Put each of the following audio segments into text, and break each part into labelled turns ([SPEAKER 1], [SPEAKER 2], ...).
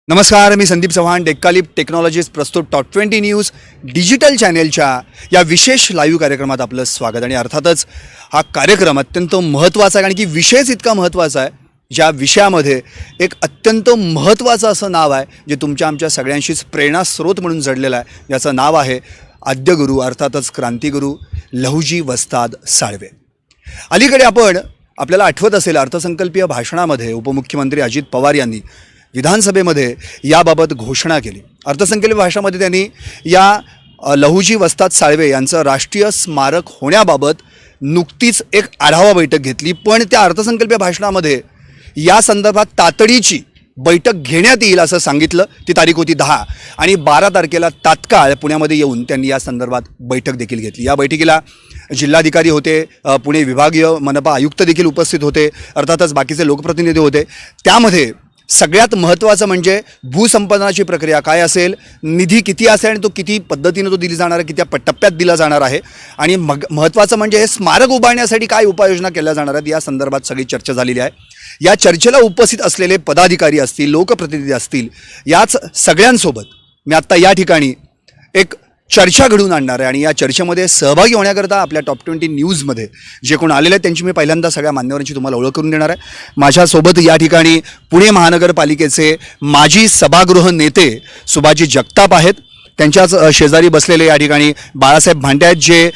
[SPEAKER 1] नमस्कार, मी संदीप चव्हाण. डेक्कालिप टेक्नॉलॉजीज प्रस्तुत top 20 news digital चॅनेलच्या या विशेष लाईव्ह कार्यक्रमात आपलं स्वागत. आणि अर्थातच हा कार्यक्रम अत्यंत महत्त्वाचा आहे, कारण की विषयच इतका महत्त्वाचा आहे. ज्या विषयामध्ये एक अत्यंत महत्त्वाचं असं नाव आहे जे तुमच्या आमच्या सगळ्यांशीच प्रेरणास्रोत म्हणून जडलेलं आहे. याचं नाव आहे आद्यगुरू, अर्थातच क्रांतिगुरू लहुजी वस्ताद साळवे. अलीकडे आपल्याला आठवत असेल, अर्थसंकल्पीय भाषणामध्ये उपमुख्यमंत्री अजित पवार यांनी विधानसभेमध्ये याबाबत घोषणा केली. अर्थसंकल्पीय भाषणामध्ये त्यांनी या लहुजी वस्ताद साळवे यांचं राष्ट्रीय स्मारक होण्याबाबत नुकतीच एक आढावा बैठक घेतली. पण त्या अर्थसंकल्पीय भाषणामध्ये या संदर्भात तातडीची बैठक घेण्यात येईल असं सांगितलं. ती तारीख होती 10 आणि 12 तारखेला तात्काळ पुण्यामध्ये येऊन त्यांनी या संदर्भात बैठक देखील घेतली. या बैठकीला जिल्हाधिकारी होते, पुणे विभागीय मनपा आयुक्त देखील उपस्थित होते, अर्थातच बाकीचे लोकप्रतिनिधी होते. त्यामध्ये सगळ्यात महत्त्वाचं म्हणजे भूसंपादनाची प्रक्रिया काय असेल, निधी किती असेल आणि तो किती पद्धतीने तो दिली जाणार आहे, किती टप्प्यात दिला जाणार आहे, आणि महत्त्वाचं म्हणजे हे स्मारक उभारण्यासाठी काय उपाययोजना केल्या जाणार आहेत, या संदर्भात सगळी चर्चा झालेली आहे. या चर्चेला उपस्थित असलेले पदाधिकारी असतील, लोकप्रतिनिधी असतील, याच सगळ्यांसोबत मी आत्ता या ठिकाणी एक चर्चा घडवून आणणार आहे. आणि या चर्चेमध्ये सहभागी होण्याकरता आपल्या टॉप 20 न्यूजमध्ये जे कोण आलेले आहेत त्यांची मी पहिल्यांदा सगळ्या मान्यवरांची तुम्हाला ओळख करून देणार आहे. माझ्यासोबत या ठिकाणी पुणे महानगरपालिकेचे माजी सभागृह नेते सुभाजी जगताप आहेत. त्यांच्याच शेजारी बसलेले या ठिकाणी बाळासाहेब भांडे आहेत, जे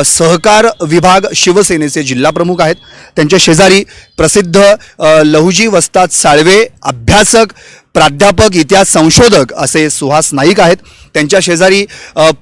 [SPEAKER 1] सहकार विभाग शिवसेनेचे जिल्हाप्रमुख आहेत. त्यांच्या शेजारी प्रसिद्ध लहुजी वस्ताद साळवे अभ्यासक, प्राध्यापक, इतिहास संशोधक असे सुहास नाईक आहेत. त्यांच्या शेजारी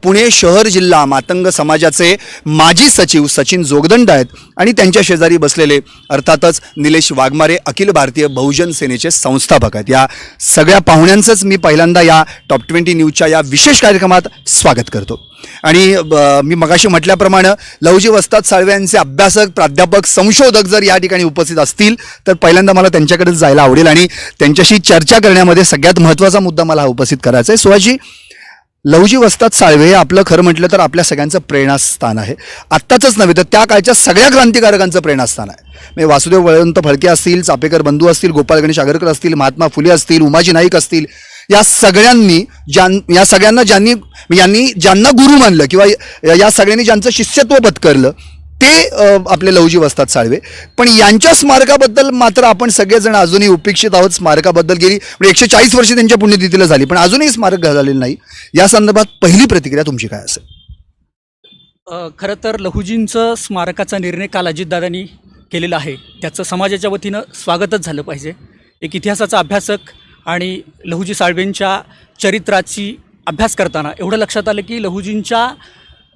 [SPEAKER 1] पुणे शहर जिल्हा मातंग समाजाचे माजी सचिव सचिन जोगदंड आहेत. आणि त्यांच्या शेजारी बसलेले अर्थातच निलेश वाघमारे अखिल भारतीय बहुजन सेनेचे संस्थापक आहेत. या सगळ्या पाहुण्यांचंच मी पहिल्यांदा या टॉप 20 न्यूजच्या या विशेष कार्यक्रमात स्वागत करतो. आणि मी मगाशी म्हटल्याप्रमाणे लहुजी वस्ताद साळवे यांचे अभ्यासक, प्राध्यापक, संशोधक जर या ठिकाणी उपस्थित असतील तर पहिल्यांदा मला त्यांच्याकडेच जायला आवडेल आणि त्यांच्याशी चर्चा करण्यामध्ये सगळ्यात महत्त्वाचा मुद्दा मला उपस्थित करायचा आहे. सुहाजी, लहुजी वस्ताद साळवे हे आपलं खरं म्हटलं तर आपल्या सगळ्यांचं प्रेरणास्थान आहे. आत्ताचंच नव्हे तर त्या काळच्या सगळ्या क्रांतिकारकांचं प्रेरणास्थान आहे. म्हणजे वासुदेव बळवंत फडके असतील, चापेकर बंधू असतील, गोपाळ गणेश आगरकर असतील, महात्मा फुले असतील, उमाजी नाईक असतील, या सगळ्यांना ज्यांना गुरु मानलं किंवा या सगळ्यांनी ज्यांचं शिष्यत्व पत्करलं ते आपले लहुजी वस्ताद साळवे. पण यांच्या स्मारकाबद्दल मात्र आपण सगळेजण अजूनही उपेक्षित आहोत. स्मारकाबद्दल गेली म्हणजे 140 वर्षे त्यांच्या पुण्यतिथीला झाली, पण अजूनही स्मारक झालेलं नाही. या संदर्भात पहिली प्रतिक्रिया तुमची काय असेल?
[SPEAKER 2] खरं तर लहुजींचं स्मारकाचा निर्णय काल अजितदादांनी केलेला आहे, त्याचं समाजाच्या वतीनं स्वागतच झालं पाहिजे. एक इतिहासाचा अभ्यासक आणि लहुजी साळवेंच्या चरित्राची अभ्यास करताना एवढं लक्षात आलं की लहुजींच्या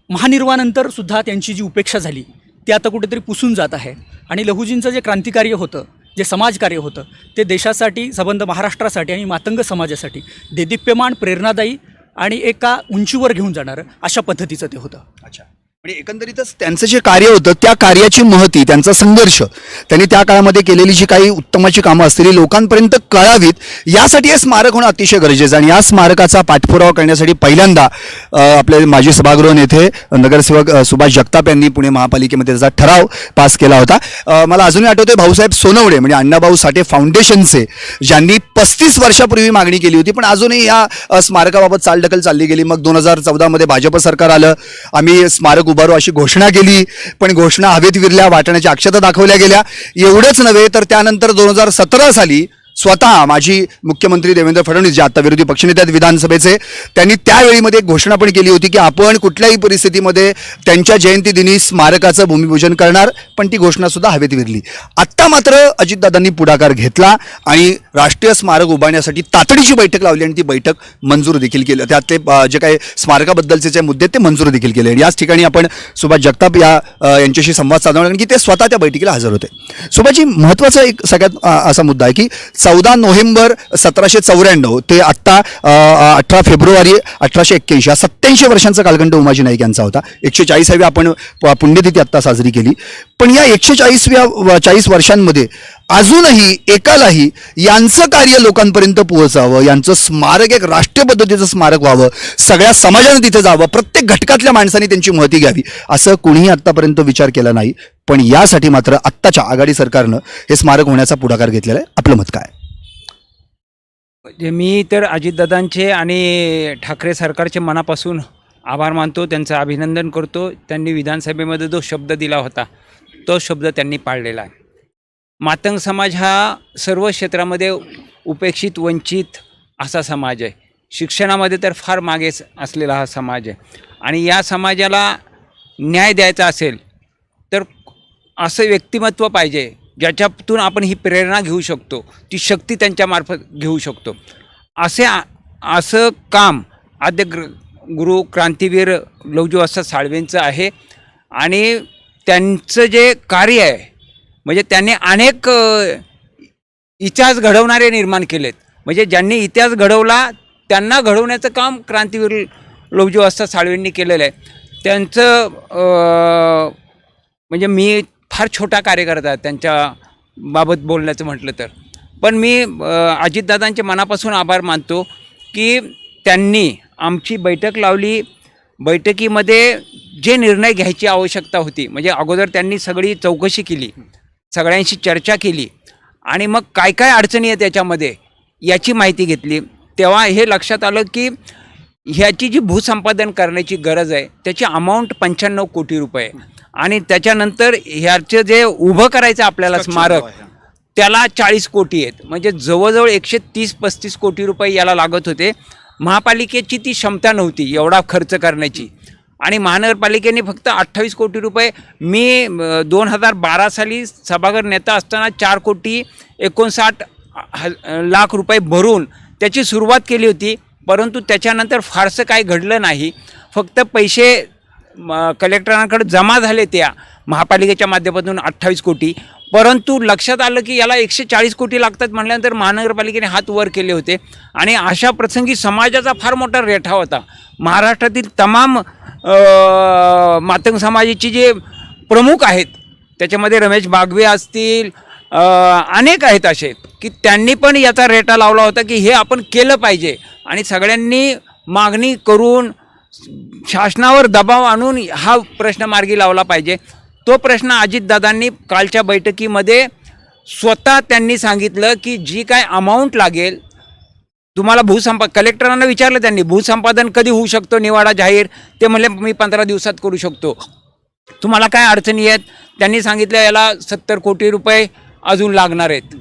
[SPEAKER 2] महानिर्वाणानंतर सुद्धा त्यांची जी उपेक्षा झाली ती आता कुठेतरी पुसून जात आहे. आणि लहुजींचं जे क्रांतिकार्य होतं, जे समाजकार्य होतं, ते देशासाठी, संबंध महाराष्ट्रासाठी आणि मातंग समाजासाठी देदीप्यमान, प्रेरणादायी आणि एका उंचीवर घेऊन जाणारं अशा पद्धतीचं ते होतं.
[SPEAKER 1] अच्छा, म्हणजे एकंदरीतच त्यांचं जे कार्य होतं त्या कार्याची महती, त्यांचा संघर्ष, त्यांनी त्या काळामध्ये केलेली जी काही उत्तमाची कामं असतील लोकांपर्यंत कळावीत, यासाठी हे स्मारक होणं अतिशय गरजेचं. आणि या स्मारकाचा पाठपुरावा करण्यासाठी पहिल्यांदा आपले माजी सभागृह नेते नगरसेवक सुभाष जगताप यांनी पुणे महापालिकेमध्ये त्याचा ठराव पास केला होता. मला अजूनही आठवते भाऊसाहेब सोनवणे म्हणजे अण्णाभाऊ साठे फाउंडेशनचे, ज्यांनी 35 वर्षापूर्वी मागणी केली होती, पण अजूनही या स्मारकाबाबत चालढकल चालली गेली. मग 2014मध्ये भाजप सरकार आलं, आम्ही स्मारक उभारू अशी घोषणा केली, पण घोषणा हवेत विरल्या, वाटण्याच्या अक्षता दाखवल्या गेल्या. एवढंच नव्हे तर त्यानंतर 2017 साली स्वतः माजी मुख्यमंत्री देवेंद्र फडणवीस, जे आता विरोधी पक्षनेते आहेत विधानसभेचे, त्यांनी त्यावेळीमध्ये एक घोषणा पण केली होती की आपण कुठल्याही परिस्थितीमध्ये त्यांच्या जयंतीदिनी स्मारकाचं भूमिपूजन करणार, पण ती घोषणासुद्धा हवेत विरली. आत्ता मात्र अजितदादांनी पुढाकार घेतला आणि राष्ट्रीय स्मारक उभारण्यासाठी तातडीची बैठक लावली आणि ती बैठक मंजूर देखील केली. त्यातले जे काही स्मारकाबद्दलचे जे मुद्दे ते मंजूर देखील केले. आणि याच ठिकाणी आपण सुभाष जगताप यांच्याशी संवाद साधणार, कारण की ते स्वतः त्या बैठकीला हजर होते. सुभाषजी, महत्त्वाचा एक सगळ्यात असा मुद्दा आहे की 14 नोव्हेंबर 1794 ते आत्ता 18 फेब्रुवारी 1881 या 87 वर्षांचा कालखंड उमाजी नाईक यांचा होता. 140वी आपण पुण्यतिथी आत्ता साजरी केली. पण या 140 वर्षांमध्ये अजूनही एकालाही यांचं कार्य लोकांपर्यंत पोहोचावं, यांचं स्मारक एक राष्ट्रीय पद्धतीचं स्मारक व्हावं, सगळ्या समाजाने तिथे जावं, प्रत्येक घटकातल्या माणसांनी त्यांची महती घ्यावी, असं कुणीही आत्तापर्यंत विचार केला नाही. पण यासाठी मात्र आत्ताच्या आघाडी सरकारनं हे स्मारक होण्याचा पुढाकार घेतलेला आहे. आपलं मत काय?
[SPEAKER 3] मी तर अजितदादांचे आणि ठाकरे सरकारचे मनापासून आभार मानतो, त्यांचं अभिनंदन करतो. त्यांनी विधानसभेमध्ये जो शब्द दिला होता तो शब्द त्यांनी पाळलेला आहे. मातंग समाज हा सर्व क्षेत्रामध्ये उपेक्षित वंचित असा समाज आहे. शिक्षणामध्ये तर फार मागे असलेला हा समाज आहे आणि या समाजाला न्याय द्यायचा असेल तर असं व्यक्तिमत्व पाहिजे ज्याच्यातून आपण ही प्रेरणा घेऊ शकतो, ती शक्ती त्यांच्यामार्फत घेऊ शकतो. असं काम आद्य गुरु क्रांतीवीर लहुजी वस्ताद साळवेंचं आहे आणि त्यांचं जे कार्य आहे म्हणजे त्यांनी अनेक इतिहास घडवणारे निर्माण केलेत. म्हणजे ज्यांनी इतिहास घडवला त्यांना घडवण्याचं काम क्रांतीवीर लहुजी वस्ताद साळवेंनी केलेलं आहे. त्यांचं म्हणजे मी फार छोटा कार्यकर्ता आहे त्यांच्या बाबत बोलण्याचं म्हटलं तर, पण मी अजितदादांचे मनापासून आभार मानतो की त्यांनी आमची बैठक लावली. बैठकीमध्ये जे निर्णय घ्यायची आवश्यकता होती म्हणजे अगोदर त्यांनी सगळी चौकशी केली, सगळ्यांशी चर्चा केली आणि मग काय काय अडचणी आहे त्याच्यामध्ये याची माहिती घेतली. तेव्हा हे लक्षात आलं की ह्याची जी भूसंपादन करण्याची गरज आहे त्याची अमाऊंट 95 कोटी रुपये आणि त्याच्यानंतर ह्याचं जे उभं करायचं आपल्याला स्मारक त्याला 40 कोटी आहेत. म्हणजे जवळजवळ 130-35 कोटी रुपये याला लागत होते. महापालिकेची ती क्षमता नव्हती एवढा खर्च करण्याची आणि महानगरपालिकेने फक्त 28 कोटी रुपये, मी 2012 साली सभागृह नेता असताना 4,59 लाख रुपये भरून त्याची सुरुवात केली होती. परंतु त्याच्यानंतर फारसं काही घडलं नाही. फक्त पैसे कलेक्टरांकडे जमा झाले त्या महापालिकेच्या माध्यमातून 28 कोटी. परंतु लक्षात आलं की याला 140 कोटी लागतात म्हटल्यानंतर महानगरपालिकेने हात वर केले होते आणि अशा प्रसंगी समाजाचा फार मोठा रेठा होता. महाराष्ट्रातील तमाम मातंग समाजाचे जे प्रमुख आहेत त्याच्यामध्ये रमेश बागवे असतील, अनेक आहेत असे की त्यांनी पण याचा रेटा लावला होता की हे आपण केलं पाहिजे आणि सगळ्यांनी मागणी करून शासनावर दबाव आणून हा प्रश्न मार्गी लावला पाहिजे. तो प्रश्न अजितदादांनी कालच्या बैठकीमध्ये स्वतः त्यांनी सांगितलं की जी काय अमाऊंट लागेल तुम्हाला कलेक्टरांना विचारलं त्यांनी भूसंपादन कधी होऊ शकतो निवाडा जाहीर, ते म्हणले मी 15 दिवसात करू शकतो. तुम्हाला काय अडचणी आहेत त्यांनी सांगितलं याला 70 कोटी रुपये अजून लागणार आहेत.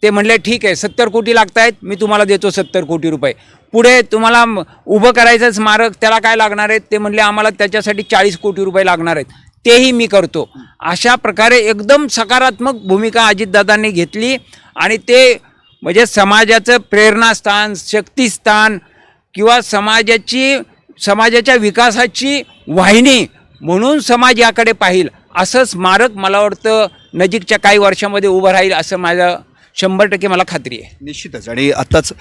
[SPEAKER 3] ते म्हणले ठीक आहे 70 कोटी लागत आहेत, मी तुम्हाला देतो 70 कोटी रुपये. पुढे तुम्हाला उभं करायचं स्मारक त्याला काय लागणार आहेत, ते म्हणले आम्हाला त्याच्यासाठी 40 कोटी रुपये लागणार आहेत, तेही मी करतो. अशा प्रकारे एकदम सकारात्मक भूमिका अजितदादांनी घेतली आणि ते म्हणजे समाजाचं प्रेरणास्थान, शक्तिस्थान किंवा समाजाच्या विकासाची वाहिनी म्हणून समाज याकडे पाहिल असं स्मारक मला वाटतं नजीकच्या काही वर्षामध्ये उभं राहील असं माझं 100% मला खात्री आहे.
[SPEAKER 1] निश्चितच. आणि आत्ताच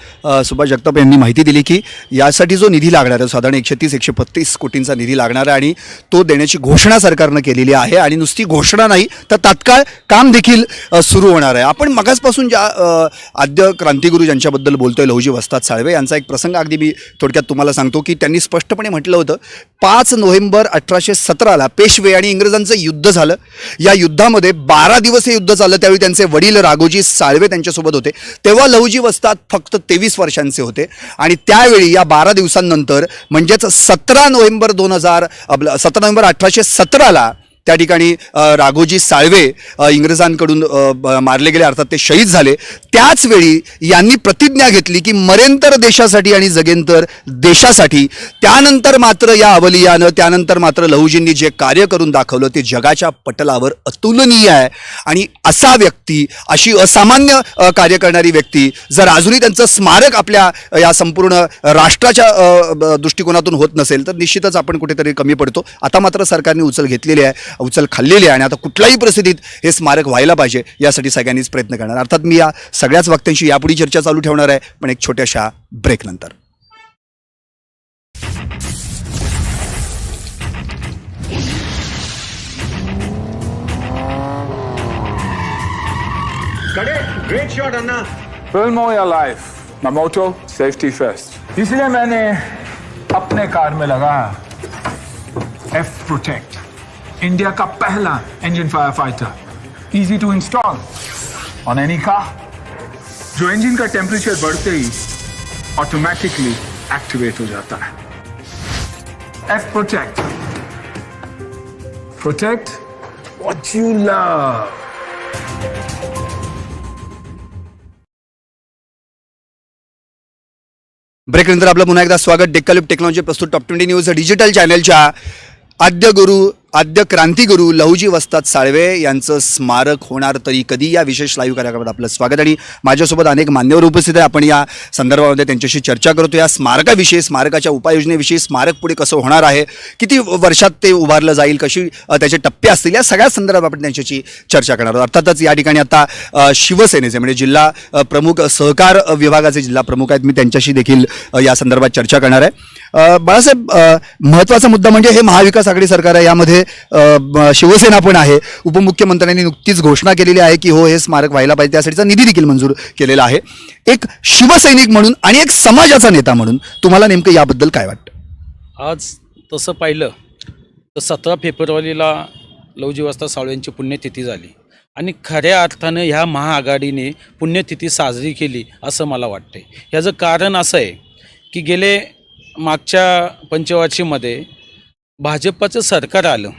[SPEAKER 1] सुभाष जगताप यांनी माहिती दिली की यासाठी जो निधी लागणार आहे साधारण 130-135 कोटींचा निधी लागणार आहे आणि तो देण्याची घोषणा सरकारनं केलेली आहे आणि नुसती घोषणा नाही तर तात्काळ काम देखील सुरू होणार आहे. आपण मगाचपासून ज्या आद्य क्रांतिगुरू ज्यांच्याबद्दल बोलतोय लहुजी वस्ताद साळवे यांचा एक प्रसंग अगदी मी थोडक्यात तुम्हाला सांगतो की त्यांनी स्पष्टपणे म्हटलं होतं 5 नोव्हेंबर 1817ला पेशवे आणि इंग्रजांचं युद्ध झालं. या युद्धामध्ये 12 दिवस हे युद्ध चाललं. त्यावेळी त्यांचे वडील राघोजी साळवे त्यांच्यासोबत होते. तेव्हा लहुजी वस्ताद फक्त 23 वर्षांचे होते आणि त्यावेळी या 12 दिवसांनंतर म्हणजेच 17 नोव्हेंबर 1817ला त्या ठिकाणी राघोजी साळवे इंग्रजांकडून मारले गेले, अर्थात ते शहीद झाले. त्याचवेळी यांनी प्रतिज्ञा घेतली की मरेंतर देशासाठी आणि जगेंतर देशासाठी. त्यानंतर मात्र या अवलियानं त्यानंतर मात्र लहुजींनी जे कार्य करून दाखवलं ते जगाच्या पटलावर अतुलनीय आहे. आणि असा व्यक्ती, अशी असामान्य कार्य करणारी व्यक्ती जर अजूनही त्यांचं स्मारक आपल्या या संपूर्ण राष्ट्राच्या दृष्टिकोनातून होत नसेल तर निश्चितच आपण कुठेतरी कमी पडतो. आता मात्र सरकारने उचल घेतलेली आहे, उचल खाल्लेली आहे आणि आता कुठल्याही परिस्थितीत हे स्मारक व्हायला पाहिजे यासाठी सगळ्यांनीच प्रयत्न करणार. अर्थात मी या सगळ्याच वक्त्यांशी यापुढे चर्चा चालू ठेवणार आहे, पण एक छोट्याशा ब्रेक नंतर.
[SPEAKER 4] Great shot, Anna.
[SPEAKER 5] Film or your life? My motto, safety first. इसलिए मैंने अपने कार में लगाया F Protect, इंडिया का पहला engine firefighter, easy to install on any car. जो इंजन का टेम्परेचर बढ़ते ही ऑटोमेटिकली एक्टिवेट हो जाता है। F protect, protect what you love.
[SPEAKER 1] ब्रेकनंतर आपलं पुन्हा एकदा स्वागत। डेक्कलिप टेक्नॉलॉजी प्रस्तुत टॉप 20 न्यूज डिजिटल चॅनलच्या आद्य गुरु, आद्य क्रांतिगुरू लहुजी वस्ताद साळवे यांचं स्मारक होणार तरी कधी या विशेष लाईव्ह कार्यक्रमात आपलं स्वागत। आणि माझ्यासोबत अनेक मान्यवर उपस्थित आहे। आपण या संदर्भामध्ये त्यांच्याशी चर्चा करतो, या स्मारकाविषयी, स्मारकाच्या उपाययोजनेविषयी, स्मारक पुढे कसं होणार आहे, किती वर्षात ते उभारलं जाईल, कशी त्याचे टप्पे असतील, या सगळ्या संदर्भात आपण त्यांच्याशी चर्चा करणार आहोत। अर्थातच या ठिकाणी आता शिवसेनेचे म्हणजे जिल्हा प्रमुख, सहकार विभागाचे जिल्हा प्रमुख आहेत, मी त्यांच्याशी देखील या संदर्भात चर्चा करणार आहे। बाळासाहेब, महत्त्वाचा मुद्दा म्हणजे हे महाविकास आघाडी सरकार आहे, यामध्ये शिवसेना पण आहे। उपमुख्यमंत्र्यांनी नुकतीच घोषणा केलेली आहे की हो, हे स्मारक व्हायला पाहिजे, त्यासाठीचा निधी देखील मंजूर केलेला आहे। एक शिवसैनिक म्हणून आणि एक समाजाचा नेता म्हणून तुम्हाला नेमकं याबद्दल काय वाटतं?
[SPEAKER 6] आज तसं पाहिलं तर 17 फेब्रुवारीला लहुजी वस्ताद साळवेंची पुण्यतिथी झाली आणि खऱ्या अर्थानं ह्या महाआघाडीने पुण्यतिथी साजरी केली असं मला वाटतं। ह्याचं कारण असं आहे की गेले मागच्या पंचवार्षिकमध्ये भाजपचं सरकार आलं,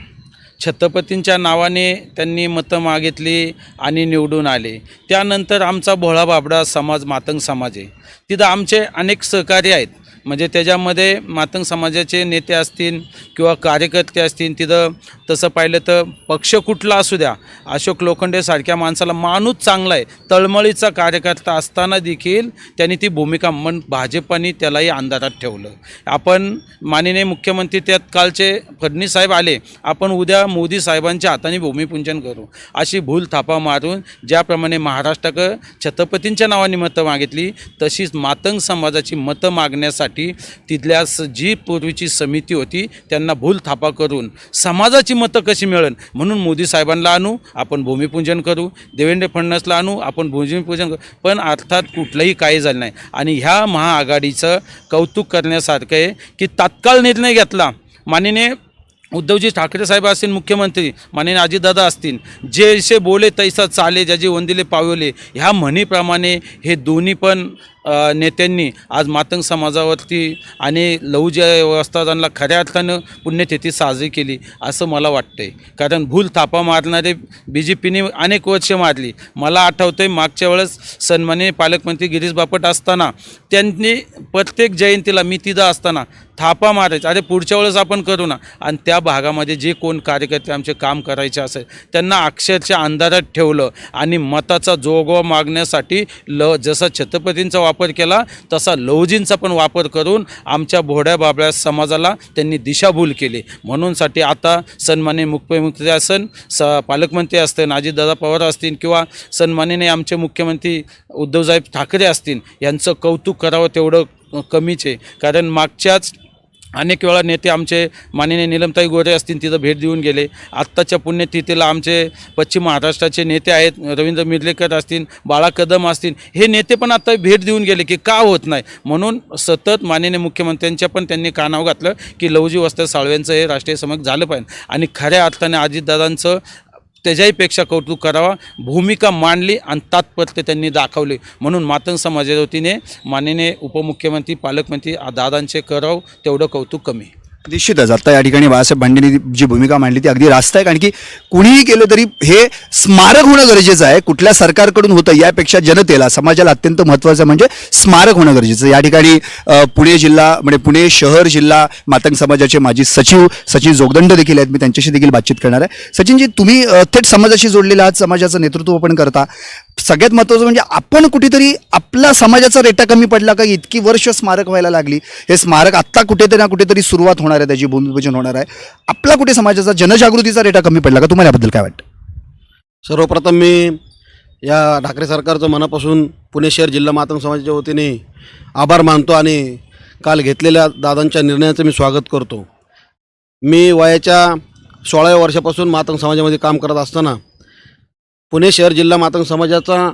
[SPEAKER 6] छत्रपतींच्या नावाने त्यांनी मतं मागितली आणि निवडून आले। त्यानंतर आमचा भोळा बाबडा समाज, मातंग समाज आहे, तिथं आमचे अनेक सहकारी आहेत, म्हणजे त्याच्यामध्ये मातंग समाजाचे नेते असतील किंवा कार्यकर्ते असतील। तिथं तसं पाहिलं तर पक्ष कुठला असू द्या, अशोक लोखंडेसारख्या माणसाला माणूस चांगला आहे, तळमळीचा कार्यकर्ता असताना देखील त्यांनी ती भूमिका भाजपाने त्यालाही अंधारात ठेवलं। आपण माननीय मुख्यमंत्री त्यात कालचे फडणवीस साहेब आले, आपण उद्या मोदी साहेबांच्या हाताने भूमिपूजन करू अशी भूल थापा मारून ज्याप्रमाणे महाराष्ट्राकडं छत्रपतींच्या नावाने मतं मागितली, तशीच मातंग समाजाची मतं मागण्यासाठी तिथल्या जी पूर्वीची समिती होती त्यांना भूल थापा करून समाजाची मतं कशी मिळेल म्हणून मोदी साहेबांना आणू, आपण भूमिपूजन करू, देवेंद्र फडणवीसला आणू, आपण भूमिपूजन करू, पण अर्थात कुठलंही काही झालं नाही। आणि ह्या महाआघाडीचं कौतुक करण्यासारखं आहे की तात्काळ निर्णय घेतला। माननीय उद्धवजी ठाकरे साहेब असतील मुख्यमंत्री, माननीय अजितदादा असतील, जैसे बोले तैसा चाले, ज्याची वंदिले पावले, ह्या म्हणीप्रमाणे हे दोन्ही पण नेत्यांनी आज मातंग समाजावरती आणि लहुजी वस्तादांना खऱ्या अर्थानं पुण्यतिथी साजरी केली असं मला वाटतंय। कारण भूल थापा मारणारे BJPने अनेक वर्ष मारली। मला आठवतं आहे मागच्या वेळेस सन्माननीय पालकमंत्री गिरीश बापट असताना त्यांनी प्रत्येक जयंतीला, मी तिथं असताना, थापा मारायचा, अरे पुढच्या वेळेस आपण करू ना। आणि त्या भागामध्ये जे कोण कार्यकर्ते आमचे काम करायचे असेल त्यांना अक्षरशः अंधारात ठेवलं आणि मताचा जोगवा मागण्यासाठी जसा छत्रपतींचा वापर केला तसा लहुजींचा पण वापर करून आमच्या भोड्या बाबड्या समाजाला त्यांनी दिशाभूल केली। म्हणूनसाठी आता सन्माननीय मुख्यमंत्री असन, पालकमंत्री असतील, अजितदादा पवार असतील किंवा सन्माननीय आमचे मुख्यमंत्री उद्धवसाहेब ठाकरे असतील, यांचं कौतुक करावं तेवढं कमीच आहे। कारण मागच्याच अनेक वेळा नेते आमचे माननीय नीलमताई गोरे असतील तिथं भेट देऊन गेले। आत्ताच्या पुण्यतिथीला आमचे पश्चिम महाराष्ट्राचे नेते आहेत, रवींद्र मिर्लेकर असतील, बाळा कदम असतील, हे नेते पण आता भेट देऊन गेले की का होत नाही। म्हणून सतत माननीय मुख्यमंत्र्यांच्या पण त्यांनी कानावर घातलं की लहुजी वस्ताद साळवेंचं हे राष्ट्रीय समज झालं पाहिजे आणि खऱ्या अर्थाने अजितदादांचं त्याच्याहीपेक्षा कौतुक करावा, भूमिका मांडली आणि तात्पर्य त्यांनी दाखवले। म्हणून मातंग समाजाच्या वतीने माननीय उपमुख्यमंत्री, पालकमंत्री दादांचे करावं तेवढं कौतुक कमी।
[SPEAKER 1] निश्चितच आता या ठिकाणी बाळासाहेब भांडेंनी जी भूमिका मांडली ती अगदी रास्त आहे। कारण की कुणीही केलं तरी हे स्मारक होणं गरजेचं आहे। कुठल्या सरकारकडून होतं यापेक्षा जनतेला, समाजाला अत्यंत महत्त्वाचं म्हणजे स्मारक होणं गरजेचं। या ठिकाणी पुणे जिल्हा म्हणजे पुणे शहर जिल्हा मातंग समाजाचे माजी सचिव सचिन जोगदंड देखील आहेत, मी त्यांच्याशी देखील बातचीत करणार आहे। सचिनजी, तुम्ही थेट समाजाशी जोडलेला आहात, समाजाचं नेतृत्व पण करता। सगळ्यात महत्त्वाचं म्हणजे आपण कुठेतरी आपला समाजाचा रेटा कमी पडला का? इतकी वर्ष स्मारक व्हायला लागली, हे स्मारक आत्ता कुठेतरी ना कुठेतरी सुरुवात होणार आहे, त्याची भूमिपूजन होणार आहे, आपला कुठे समाजाचा जनजागृतीचा रेटा कमी पडला का? तुम्हाला याबद्दल काय वाटतं?
[SPEAKER 7] सर्वप्रथम मी या ठाकरे सरकारचं मनापासून पुणे शहर जिल्हा मातंग समाजाच्या वतीने आभार मानतो आणि काल घेतलेल्या दादांच्या निर्णयाचं मी स्वागत करतो। मी वयाच्या 16व्या वर्षापासून मातंग समाजामध्ये काम करत असताना पुणे शहर जिल्हा मातंग समाजाचा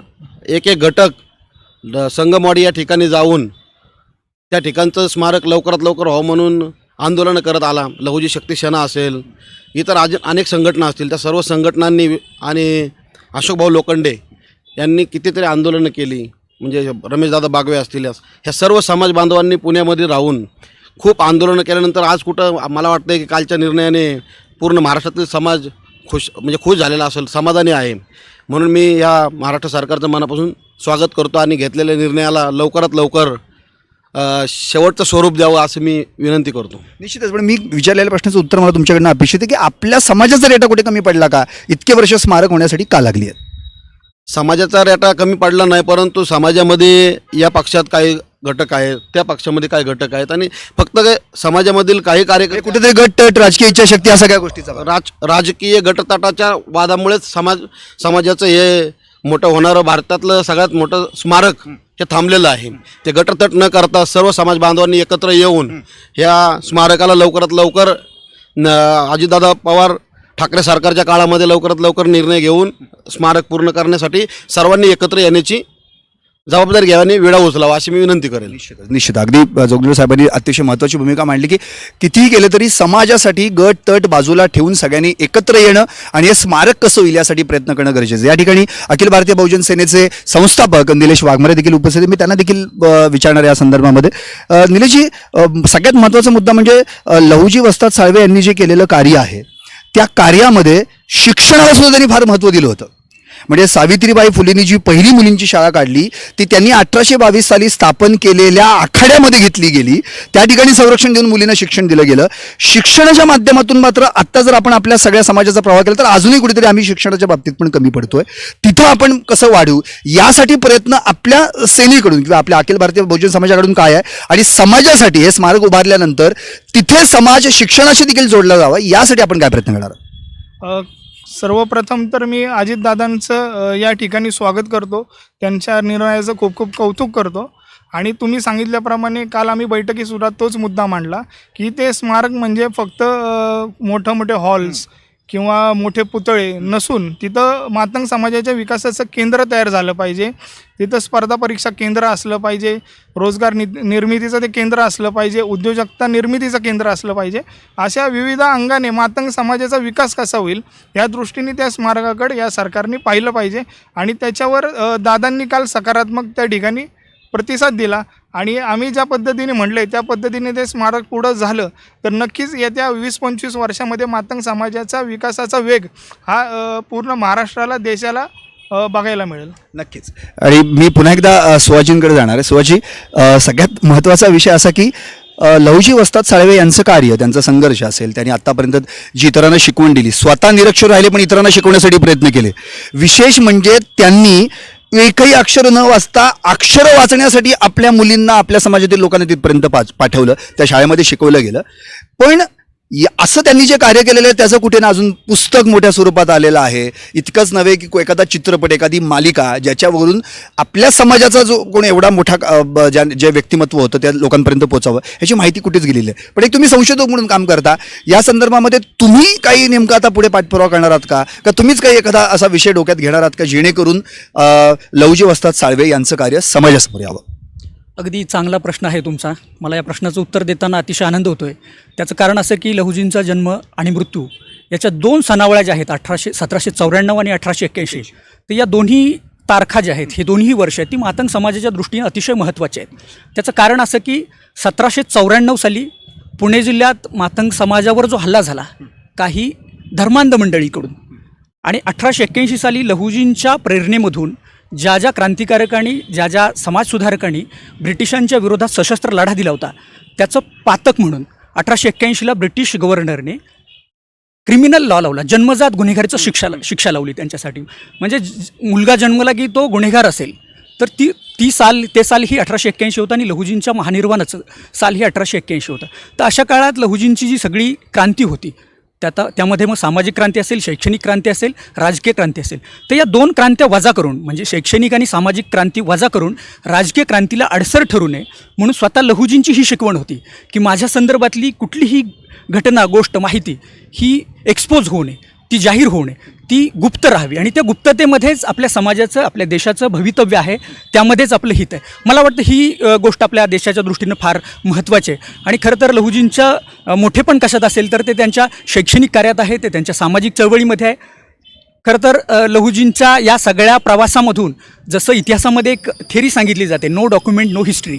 [SPEAKER 7] एक घटक संगमवाडी या ठिकाणी जाऊन त्या ठिकाणचं स्मारक लवकरात लवकर व्हावं म्हणून आंदोलन करत आला। लहुजी शक्ती सेना असेल, इतर अनेक संघटना असतील, त्या सर्व संघटनांनी आणि अशोकभाऊ लोखंडे यांनी कितीतरी आंदोलनं केली। म्हणजे रमेशदादा बागवे असतील, ह्या सर्व समाज बांधवांनी पुण्यामध्ये राहून खूप आंदोलनं केल्यानंतर आज कुठं मला वाटतं की कालच्या निर्णयाने पूर्ण महाराष्ट्रातील समाज खुश झालेला असेल, समाधानी आहे. म्हणून मी या महाराष्ट्र सरकारचं मनापासून स्वागत करतो आणि घेतलेल्या निर्णयाला लवकरात लवकर शेवटचं स्वरूप द्यावं असं मी विनंती करतो.
[SPEAKER 1] निश्चितच. पण मी विचारलेल्या प्रश्नाचं उत्तर मला तुमच्याकडनं अपेक्षित आहे की आपल्या समाजाचा रेटा कुठे कमी पडला का? इतके वर्ष स्मारक होण्यासाठी का लागली आहेत?
[SPEAKER 7] समाजाचा रेटा कमी पडला नाही, परंतु समाजामध्ये या पक्षात काही घटक आहेत, त्या पक्षामध्ये काही घटक आहेत आणि फक्त समाजामधील काही कार्यकर्ते
[SPEAKER 1] कुठेतरी गट राजकीय इच्छाशक्ती असा काय गोष्टीचा
[SPEAKER 7] राजकीय गटतटाच्या वादामुळेच समाजाचं हे मोठं होणारं भारतातलं सगळ्यात मोठं स्मारक हे थांबलेलं आहे. ते गटतट न करता सर्व समाज बांधवांनी एकत्र येऊन ह्या स्मारकाला लवकरात लवकर अजितदादा पवार ठाकरे सरकारच्या काळामध्ये लवकरात लवकर निर्णय घेऊन स्मारक पूर्ण करण्यासाठी सर्वांनी एकत्र येण्याची जबाबदारी घ्यावी, विडा उचलावा अशी मी विनंती करेल.
[SPEAKER 1] निश्चित. अगदी जोगदे साहेबांनी अतिशय महत्त्वाची भूमिका मांडली की कितीही केलं तरी समाजासाठी गट तट बाजूला ठेवून सगळ्यांनी एकत्र येणं आणि हे स्मारक कसं होईल यासाठी प्रयत्न करणं गरजेचं आहे. या ठिकाणी अखिल भारतीय बहुजन सेनेचे संस्थापक निलेश वाघमारे देखील उपस्थित आहेत. मी त्यांना देखील विचारणार या संदर्भामध्ये. निलेशजी, सगळ्यात महत्त्वाचा मुद्दा म्हणजे लहुजी वस्ताद साळवे यांनी जे केलेलं कार्य आहे त्या कार्यामध्ये शिक्षणाला सुद्धा त्यांनी फार महत्त्व दिलं होतं. म्हणजे सावित्रीबाई फुलेंनी जी पहिली मुलींची शाळा काढली ती त्यांनी 1822 साली स्थापन केलेल्या आखाड्यामध्ये घेतली गेली. त्या ठिकाणी संरक्षण देऊन मुलींना शिक्षण दिलं गेलं. शिक्षणाच्या माध्यमातून मात्र आत्ता जर आपण आपल्या सगळ्या समाजाचा प्रवाह केला तर अजूनही कुठेतरी आम्ही शिक्षणाच्या बाबतीत पण कमी पडतोय. तिथं आपण कसं वाढू यासाठी प्रयत्न आपल्या सेनेकडून किंवा आपल्या अखिल भारतीय बहुजन समाजाकडून काय आहे आणि समाजासाठी हे स्मारक उभारल्यानंतर तिथे समाज शिक्षणाशी देखील जोडला जावा यासाठी आपण काय प्रयत्न करणार?
[SPEAKER 8] सर्वप्रथम तर मी अजितदादांचं या ठिकाणी स्वागत करतो. त्यांच्या निर्णयाचं खूप खूप कौतुक करतो. आणि तुम्ही सांगितल्याप्रमाणे काल आम्ही बैठकीसुद्धा तोच मुद्दा मांडला की ते स्मारक म्हणजे फक्त मोठे मोठे हॉल्स किंवा मोठे पुतळे नसून तिथं मातंग समाजाच्या विकासाचं केंद्र तयार झालं पाहिजे. तिथं स्पर्धा परीक्षा केंद्र असलं पाहिजे, रोजगार निर्मितीचं ते केंद्र असलं पाहिजे, उद्योजकता निर्मितीचं केंद्र असलं पाहिजे. अशा विविध अंगाने मातंग समाजाचा विकास कसा होईल या दृष्टीने त्या स्मारकाकडे या सरकारने पाहिलं पाहिजे. आणि त्याच्यावर दादांनी काल सकारात्मक त्या ठिकाणी प्रतिसाद दिला. आणि आम्ही ज्या पद्धतीने म्हटले त्या पद्धतीने ते स्मारक पुढं झालं तर नक्कीच येत्या 20-25 वर्षामध्ये मातंग समाजाचा विकासाचा वेग हा पूर्ण महाराष्ट्राला देशाला बघायला मिळेल.
[SPEAKER 1] नक्कीच. आणि मी पुन्हा एकदा सुहाजींकडे जाणार आहे. सुहाजी, सगळ्यात महत्त्वाचा विषय असा की लहुजी वस्ताद साळवे यांचं कार्य, त्यांचा संघर्ष असेल, त्यांनी आत्तापर्यंत जी इतरांना शिकवण दिली, स्वतः निरक्षर राहिले पण इतरांना शिकवण्यासाठी प्रयत्न केले. विशेष म्हणजे त्यांनी एकही अक्षर न वाचता अक्षरं वाचण्यासाठी आपल्या मुलींना आपल्या समाजातील लोकांना तिथपर्यंत पाठवलं, त्या शाळेमध्ये शिकवलं गेलं. पण असं त्यांनी जे कार्य केलेलं आहे त्याचं कुठे ना अजून पुस्तक मोठ्या स्वरूपात आलेलं आहे. इतकंच नव्हे की एखादा चित्रपट, एखादी मालिका ज्याच्यावरून आपल्या समाजाचा जो कोण एवढा मोठा जे व्यक्तिमत्व होतं त्या लोकांपर्यंत पोचावं ह्याची माहिती कुठेच गेलेली आहे. पण एक तुम्ही संशोधक म्हणून काम करता, या संदर्भामध्ये तुम्ही काही नेमकं आता पुढे पाठपुरावा करणार आहात का तुम्हीच काही एखादा असा विषय डोक्यात घेणार आहात का जेणेकरून लहुजी वस्ताद साळवे यांचं कार्य समाजासमोर यावं?
[SPEAKER 2] अगदी चांगला प्रश्न आहे तुमचा. मला या प्रश्नाचं उत्तर देताना अतिशय आनंद होतो आहे. त्याचं कारण असं की लहुजींचा जन्म आणि मृत्यू याच्या 2 सनावळ्या ज्या आहेत 1794 आणि 1881, तर या दोन्ही तारखा ज्या आहेत, हे दोन्ही वर्ष आहेत ती मातंग समाजाच्या दृष्टीने अतिशय महत्त्वाची आहेत. त्याचं कारण असं की 1794 साली पुणे जिल्ह्यात मातंग समाजावर जो हल्ला झाला काही धर्मांध मंडळीकडून, आणि 1881 साली लहुजींच्या प्रेरणेमधून ज्या ज्या क्रांतिकारकांनी, ज्या ज्या समाजसुधारकांनी ब्रिटिशांच्या विरोधात सशस्त्र लढा दिला होता त्याचं पातक म्हणून 1881ला ब्रिटिश गव्हर्नरने क्रिमिनल लॉ लावला, जन्मजात गुन्हेगारीचं शिक्षा लावली त्यांच्यासाठी. म्हणजे मुलगा जन्मला की तो गुन्हेगार असेल तर ते साल ही 1881 होतं आणि लहुजींच्या महानिर्वाणाचं साल ही 1881 होतं. तर अशा काळात लहुजींची जी सगळी क्रांती होती त्यामध्ये मग सामाजिक क्रांती असेल, शैक्षणिक क्रांती असेल, राजकीय क्रांती असेल, तर या 2 क्रांत्या वजा करून, म्हणजे शैक्षणिक आणि सामाजिक क्रांती वजा करून राजकीय क्रांतीला अडसर ठरू नये म्हणून स्वतः लहुजींची ही शिकवण होती की माझ्या संदर्भातली कुठलीही घटना, गोष्ट, माहिती ही एक्सपोज होऊ नये, ती जाहीर होऊ नये, ती गुप्त राहावी. आणि त्या गुप्ततेमध्येच आपल्या समाजाचं, आपल्या देशाचं भवितव्य आहे, त्यामध्येच आपलं हित आहे. मला वाटतं ही गोष्ट आपल्या देशाच्या दृष्टीनं फार महत्त्वाची आहे. आणि खरं तर लहुजींचं मोठेपण कशात असेल तर ते त्यांच्या शैक्षणिक कार्यात आहे, ते त्यांच्या सामाजिक चळवळीमध्ये आहे. खरं तर लहुजींच्या या सगळ्या प्रवासामधून जसं इतिहासामध्ये एक थेरी सांगितली जाते, नो डॉक्युमेंट नो हिस्ट्री.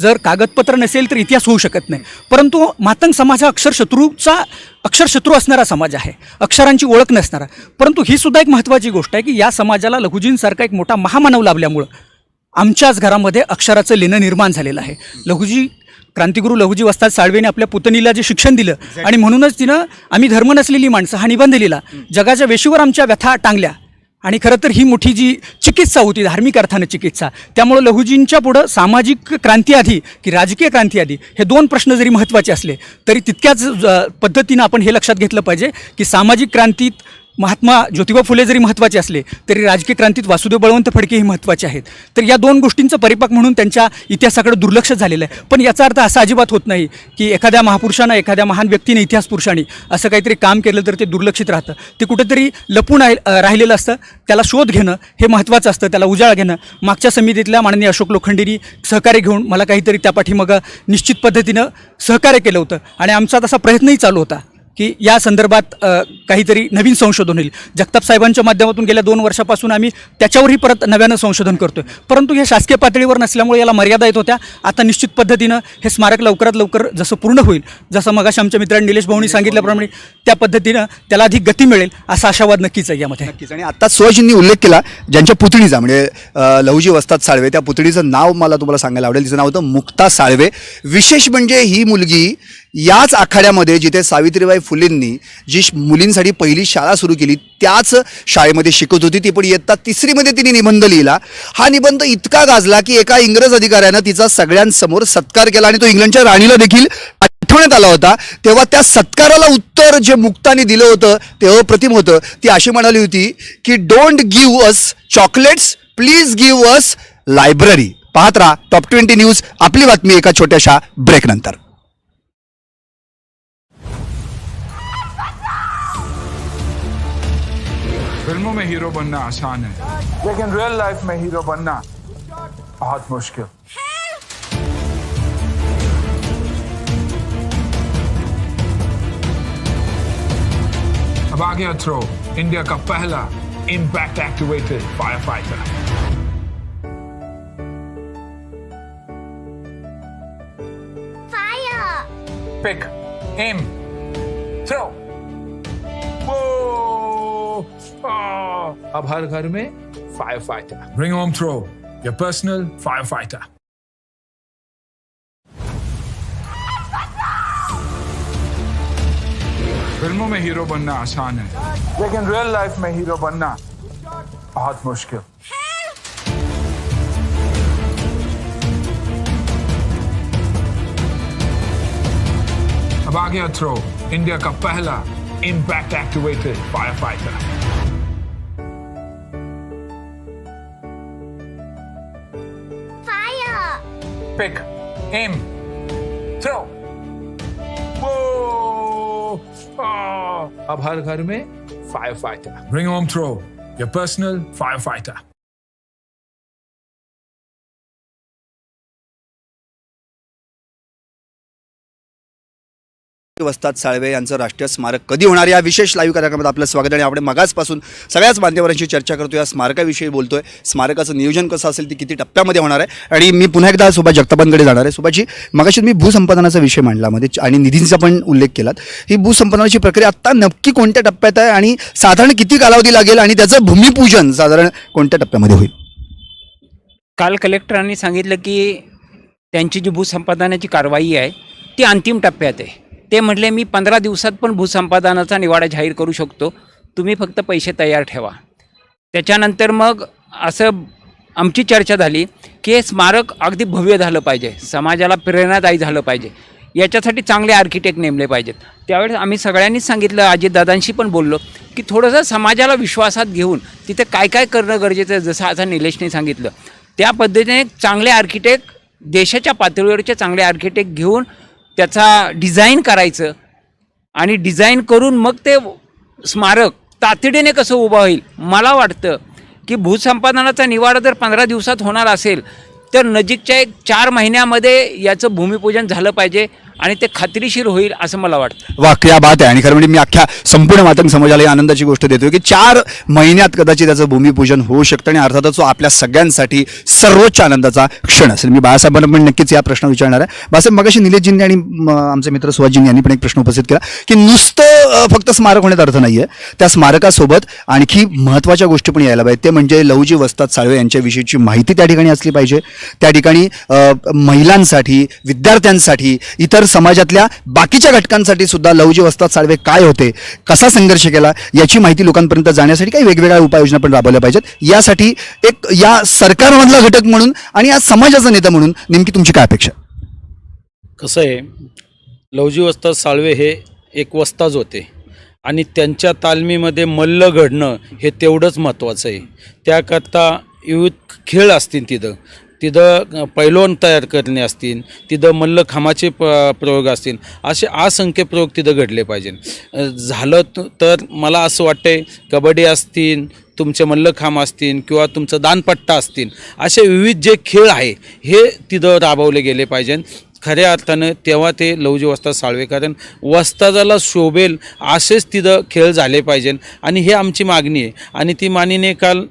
[SPEAKER 2] जर कागदपत्र नसेल तर इतिहास होऊ शकत नाही. परंतु मातंग समाज हा अक्षरशत्रू असणारा समाज आहे, अक्षरांची ओळख नसणारा. परंतु ही सुद्धा एक महत्त्वाची गोष्ट आहे की या समाजाला लहुजींसारखा एक मोठा महामानव लाभल्यामुळं आमच्याच घरामध्ये अक्षराचं लेणं निर्माण झालेलं आहे. क्रांतिगुरू लहुजी वस्ताद साळवेने आपल्या पुतणीला जे शिक्षण दिलं आणि म्हणूनच तिनं आम्ही धर्म नसलेली माणसं हा निबंध लिहिला, जगाच्या वेशीवर आमच्या व्यथा टांगल्या. आणि खरं तर ही मोठी जी चिकित्सा होती, धार्मिक अर्थानं चिकित्सा, त्यामुळं लहुजींच्या पुढं सामाजिक क्रांती आधी की राजकीय क्रांती आधी हे दोन प्रश्न जरी महत्त्वाचे असले तरी तितक्याच पद्धतीनं आपण हे लक्षात घेतलं पाहिजे की सामाजिक क्रांतीत महात्मा ज्योतिबा फुले जरी महत्त्वाचे असले तरी राजकीय क्रांतीत वासुदेव बळवंत फडके ही महत्त्वाचे आहेत. तर या दोन गोष्टींचं परिपाक म्हणून त्यांच्या इतिहासाकडे दुर्लक्ष झालेलं आहे. पण याचा अर्थ असा अजिबात होत नाही की एखाद्या महापुरुषानं, एखाद्या महान व्यक्तीने, इतिहास पुरुषांनी असं काहीतरी काम केलं तर ते दुर्लक्षित राहतं. ते कुठेतरी लपून राहिलेलं असतं. त्याला शोध घेणं हे महत्त्वाचं असतं, त्याला उजाळा घेणं. मागच्या समितीतल्या माननीय अशोक लोखंडेंनी सहकार्य घेऊन मला काहीतरी त्या पाठीमागं निश्चित पद्धतीनं सहकार्य केलं होतं आणि आमचा तसा प्रयत्नही चालू होता की या संदर्भात काहीतरी नवीन संशोधन होईल. जगताप साहेबांच्या माध्यमातून गेल्या 2 वर्षापासून आम्ही त्याच्यावरही परत नव्यानं संशोधन करतो आहे. परंतु हे शासकीय पातळीवर नसल्यामुळे याला मर्यादा येत होत्या. आता निश्चित पद्धतीनं हे स्मारक लवकरात लवकर जसं पूर्ण होईल, जसं मगाशी आमच्या मित्रांनी निलेश भाऊंनी सांगितल्याप्रमाणे त्या पद्धतीनं त्याला अधिक गती मिळेल असा आशावाद नक्कीच आहे यामध्ये.
[SPEAKER 1] नक्कीच. आणि आता सुहासजींनी उल्लेख केला ज्यांच्या पुतणीचा म्हणजे लहुजी वस्ताद साळवे, त्या पुतणीचं नाव मला तुम्हाला सांगायला आवडेल. तिचं नाव होतं मुक्ता साळवे. विशेष म्हणजे ही मुलगी याच आखाड्यामध्ये जिथे सावित्रीबाई फुलेंनी जी मुलींसाठी पहिली शाळा सुरू केली त्याच शाळेमध्ये शिकत होती. ती पण इयत्ता 3रीमध्ये तिने निबंध लिहिला. हा निबंध इतका गाजला की एका इंग्रज अधिकाऱ्यानं तिचा सगळ्यांसमोर सत्कार केला आणि तो इंग्लंडच्या राणीला देखील आठवण्यात आला होता. तेव्हा त्या सत्काराला उत्तर जे मुक्ताने दिलं होतं ते अप्रतिम होतं. ती अशी म्हणाली होती की don't give us chocolates, please give us library. पाहत राहा टॉप 20 न्यूज. आपली बातमी एका छोट्याशा ब्रेकनंतर.
[SPEAKER 5] फिल्मों में हीरो बनना आसान है, लेकिन रियल लाइफ में हीरो बनना बहुत मुश्किल. अब आ गया थ्रो, इंडिया का पहला impact activated fire fighter. Pick, aim, throw. अब हर घर में fire fighter. Bring home throw, your personal fire fighter. फिल्मों में हीरो बनना आसान है, लेकिन रियल लाइफ में हीरो बनना बहुत मुश्किल. अब आ गया थ्रो, इंडिया का पहला impact activated fire fighter. Pick, aim, throw. अब हर घर में fire fighter. Bring home throw, your personal firefighter.
[SPEAKER 1] वस्ताद साळवे यांचं राष्ट्रीय स्मारक कधी होणार या विशेष लाईव्ह कार्यक्रमात आपलं स्वागत. आणि आपण मगाचपासून सगळ्याच मान्यवरांशी चर्चा करतो, या स्मारकाविषयी बोलतोय. स्मारकाचं नियोजन कसं असेल, ती किती टप्प्यामध्ये होणार आहे. आणि मी पुन्हा एकदा सुभाष जगतापांकडे जाणार आहे. सुभाषजी, मगाशी मी भूसंपादनाचा विषय मांडला मध्ये आणि निधींचा पण उल्लेख केलात. ही भूसंपादनाची प्रक्रिया आत्ता नक्की कोणत्या टप्प्यात आहे आणि साधारण किती कालावधी लागेल आणि त्याचं भूमिपूजन साधारण कोणत्या टप्प्यामध्ये होईल?
[SPEAKER 3] काल कलेक्टरांनी सांगितलं की त्यांची जी भूसंपादनाची कारवाई आहे ती अंतिम टप्प्यात आहे. ते म्हटले मी 15 दिवसात पण भूसंपादनाचा निवाडा जाहीर करू शकतो, तुम्ही फक्त पैसे तयार ठेवा. त्याच्यानंतर मग असं आमची चर्चा झाली की हे स्मारक अगदी भव्य झालं पाहिजे, समाजाला प्रेरणादायी झालं पाहिजे, याच्यासाठी चांगले आर्किटेक्ट नेमले पाहिजेत. त्यावेळेस आम्ही सगळ्यांनीच सांगितलं, अजितदादांशी पण बोललो की थोडंसं समाजाला विश्वासात घेऊन तिथे काय काय करणं गरजेचं आहे. जसं आता निलेशने सांगितलं त्या पद्धतीने चांगले आर्किटेक्ट, देशाच्या पातळीवरचे चांगले आर्किटेक्ट घेऊन त्याचा डिझाईन करायचं आणि डिझाईन करून मग ते स्मारक तातडीने कसं उभं होईल. मला वाटतं की भूसंपादनाचा निवाडा जर 15 दिवसात होणार असेल तर नजीकच्या 4 महिन्यामध्ये याचं भूमिपूजन झालं पाहिजे आणि ते खात्रीशीर होईल असं मला वाटतं.
[SPEAKER 1] वा क्या बात आहे. आणि खरं म्हणजे मी अख्ख्या संपूर्ण मातंग समाजाला ही आनंदाची गोष्ट देतोय की 4 महिन्यात कदाचित त्याचं भूमिपूजन होऊ शकतं आणि अर्थातच तो आपल्या सगळ्यांसाठी सर्वोच्च आनंदाचा क्षण असेल. मी बाळासाहेबांना पण नक्कीच या प्रश्न विचारणार आहे. बाळासाहेब, मगाशी निलेशजींनी आणि आमचे मित्र सुहासजींनी यांनी पण एक प्रश्न उपस्थित केला की नुसतं फक्त स्मारक होण्यात अर्थ नाही आहे, त्या स्मारकासोबत आणखी महत्त्वाच्या गोष्टी पण यायला पाहिजेत. ते म्हणजे लहुजी वस्ताद साळवे यांच्याविषयीची माहिती त्या ठिकाणी असली पाहिजे. त्या ठिकाणी महिलांसाठी, विद्यार्थ्यांसाठी, इतर समाजातल्या बाकीच्या घटकांसाठी सुद्धा लहुजी वस्ताद साळवे काय होते, कसा संघर्ष केला, याची माहिती लोकांपर्यंत जाण्यासाठी काही वेगवेगळ्या उपाययोजना पण राबवल्या पाहिजेत. यासाठी एक या सरकारमधला घटक म्हणून आणि या समाजाचा नेता म्हणून नेमकी तुमची काय अपेक्षा?
[SPEAKER 6] कसं आहे, लहुजी वस्ताद साळवे हे एक वस्ताज होते आणि त्यांच्या तालमीमध्ये मल्ल घडणं हे तेवढंच महत्त्वाचं आहे. त्याकरता विविध खेळ असतील, तिथं पैलवान तयार करणे असतील, तिथं मल्लखांबाचे प्रयोग असतील, असे असंख्य प्रयोग तिथं घडले पाहिजे. झालं तर मला असं वाटतंय कबड्डी असतील, तुमचे मल्लखांब असतील किंवा तुमचं दानपट्टा असतील, असे विविध जे खेळ आहे हे तिथं राबवले गेले पाहिजे खऱ्या अर्थानं. तेव्हा ते लहुजी वस्ताद साळवे, कारण वस्तादाला शोभेल असेच तिथं खेळ झाले पाहिजे आणि हे आमची मागणी आहे. आणि ती मागणीने काल